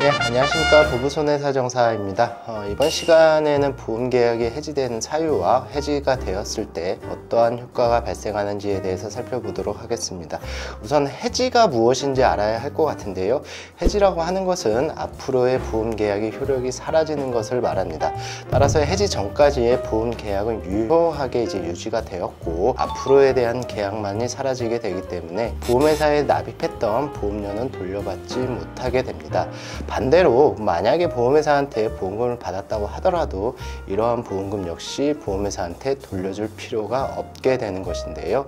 네, 안녕하십니까. 부부손해사정사입니다. 이번 시간에는 보험계약이 해지되는 사유와 해지가 되었을 때 어떠한 효과가 발생하는지에 대해서 살펴보도록 하겠습니다. 우선 해지가 무엇인지 알아야 할 것 같은데요. 해지라고 하는 것은 앞으로의 보험계약의 효력이 사라지는 것을 말합니다. 따라서 해지 전까지의 보험계약은 유효하게 유지가 되었고 앞으로에 대한 계약만이 사라지게 되기 때문에 보험회사에 납입했던 보험료는 돌려받지 못하게 됩니다. 반대로 만약에 보험회사한테 보험금을 받았다고 하더라도 이러한 보험금 역시 보험회사한테 돌려줄 필요가 없게 되는 것인데요.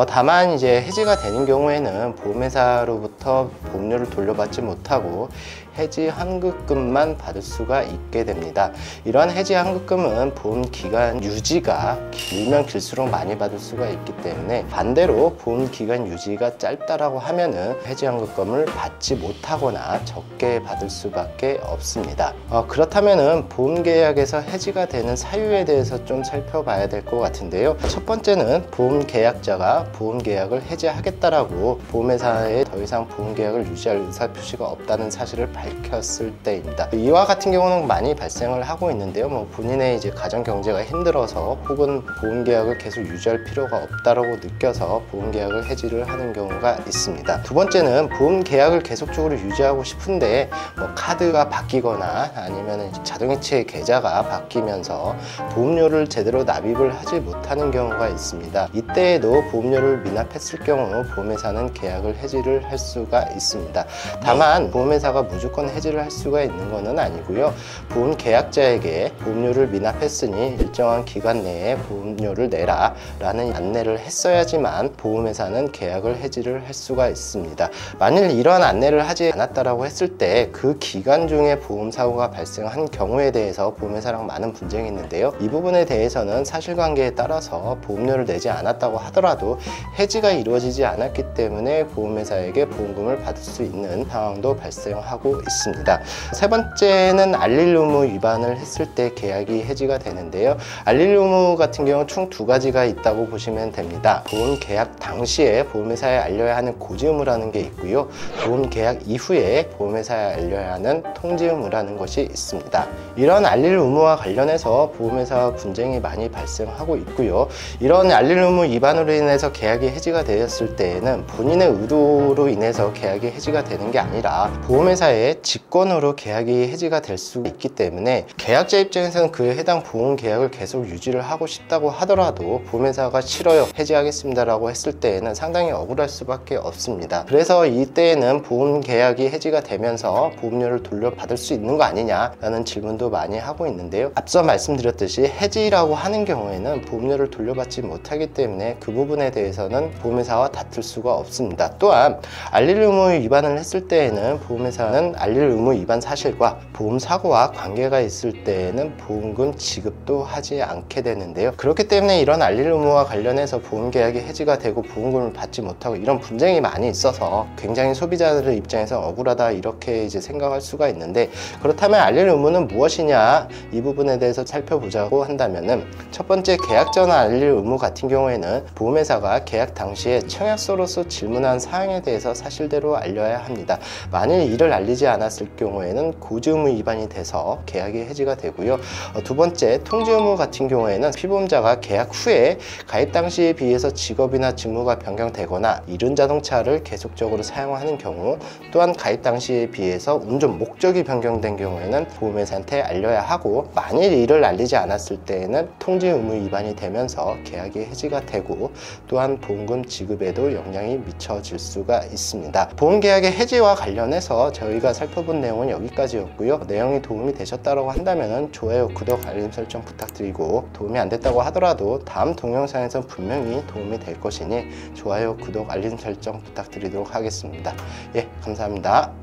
다만 해지가 되는 경우에는 보험회사로부터 보험료를 돌려받지 못하고 해지 환급금만 받을 수가 있게 됩니다. 이러한 해지 환급금은 보험 기간 유지가 길면 길수록 많이 받을 수가 있기 때문에 반대로 보험 기간 유지가 짧다라고 하면은 해지 환급금을 받지 못하거나 적게 받을 수밖에 없습니다. 그렇다면은 보험 계약에서 해지가 되는 사유에 대해서 좀 살펴봐야 될 것 같은데요. 첫 번째는 보험 계약자가 보험 계약을 해지하겠다라고 보험회사에 더 이상 보험 계약을 유지할 의사 표시가 없다는 사실을 밝혔을 때입니다. 이와 같은 경우는 많이 발생을 하고 있는데요. 본인의 가정 경제가 힘들어서 혹은 보험 계약을 계속 유지할 필요가 없다라고 느껴서 보험 계약을 해지를 하는 경우가 있습니다. 두 번째는 보험 계약을 계속적으로 유지하고 싶은데 카드가 바뀌거나 아니면 자동이체 계좌가 바뀌면서 보험료를 제대로 납입을 하지 못하는 경우가 있습니다. 이때에도 보험료를 미납했을 경우 보험회사는 계약을 해지를 할 수가 있습니다. 다만 보험회사가 무조건 해지를 할 수가 있는 것은 아니고요. 보험 계약자에게 보험료를 미납했으니 일정한 기간 내에 보험료를 내라 라는 안내를 했어야지만 보험회사는 계약을 해지를 할 수가 있습니다. 만일 이러한 안내를 하지 않았다라고 했을 때 그 기간 중에 보험사고가 발생한 경우에 대해서 보험회사랑 많은 분쟁이 있는데요. 이 부분에 대해서는 사실관계에 따라서 보험료를 내지 않았다고 하더라도 해지가 이루어지지 않았기 때문에 보험회사에게 보험금을 받을 수 있는 상황도 발생하고 있습니다. 세 번째는 알릴 의무 위반을 했을 때 계약이 해지가 되는데요. 알릴 의무 같은 경우 총 두 가지가 있다고 보시면 됩니다. 보험 계약 당시에 보험회사에 알려야 하는 고지 의무라는 게 있고요. 보험 계약 이후에 보험회사에 알려야 하는 통지 의무라는 것이 있습니다. 이런 알릴 의무와 관련해서 보험회사와 분쟁이 많이 발생하고 있고요. 이런 알릴 의무 위반으로 인해서 계약이 해지가 되었을 때에는 본인의 의도로 인해서 계약이 해지가 되는 게 아니라 보험회사의 직권으로 계약이 해지가 될 수 있기 때문에 계약자 입장에서는 그에 해당 보험 계약을 계속 유지를 하고 싶다고 하더라도 보험회사가 싫어요, 해지하겠습니다 라고 했을 때에는 상당히 억울할 수밖에 없습니다. 그래서 이때에는 보험 계약이 해지가 되면서 보험료를 돌려받을 수 있는 거 아니냐 라는 질문도 많이 하고 있는데요. 앞서 말씀드렸듯이 해지라고 하는 경우에는 보험료를 돌려받지 못하기 때문에 그 부분에 대해서는 보험회사와 다툴 수가 없습니다. 또한 알릴 의무 위반을 했을 때에는 보험회사는 알릴 의무 위반 사실과 보험사고와 관계가 있을 때에는 보험금 지급도 하지 않게 되는데요. 그렇기 때문에 이런 알릴 의무와 관련해서 보험계약이 해지가 되고 보험금을 받지 못하고 이런 분쟁이 많이 있어서 굉장히 소비자들 입장에서 억울하다 이렇게 생각할 수가 있는데, 그렇다면 알릴 의무는 무엇이냐 이 부분에 대해서 살펴보자고 한다면은 첫 번째, 계약 전 알릴 의무 같은 경우에는 보험회사가 계약 당시에 청약서로서 질문한 사항에 대해서 사실대로 알려야 합니다. 만일 이를 알리지 않았을 경우에는 고지 의무 위반이 돼서 계약이 해지가 되고요. 두 번째, 통지 의무 같은 경우에는 피보험자가 계약 후에 가입 당시에 비해서 직업이나 직무가 변경되거나 이륜 자동차를 계속적으로 사용하는 경우, 또한 가입 당시에 비해서 운전 목적이 변경된 경우에는 보험회사한테 알려야 하고, 만일 이를 알리지 않았을 때에는 통지 의무 위반이 되면서 계약이 해지가 되고 또한 보험금 지급에도 영향이 미쳐질 수가 있습니다. 보험계약의 해지와 관련해서 저희가 살펴본 내용은 여기까지였고요. 내용이 도움이 되셨다고 한다면 좋아요, 구독, 알림 설정 부탁드리고, 도움이 안 됐다고 하더라도 다음 동영상에서 분명히 도움이 될 것이니 좋아요, 구독, 알림 설정 부탁드리도록 하겠습니다. 예, 감사합니다.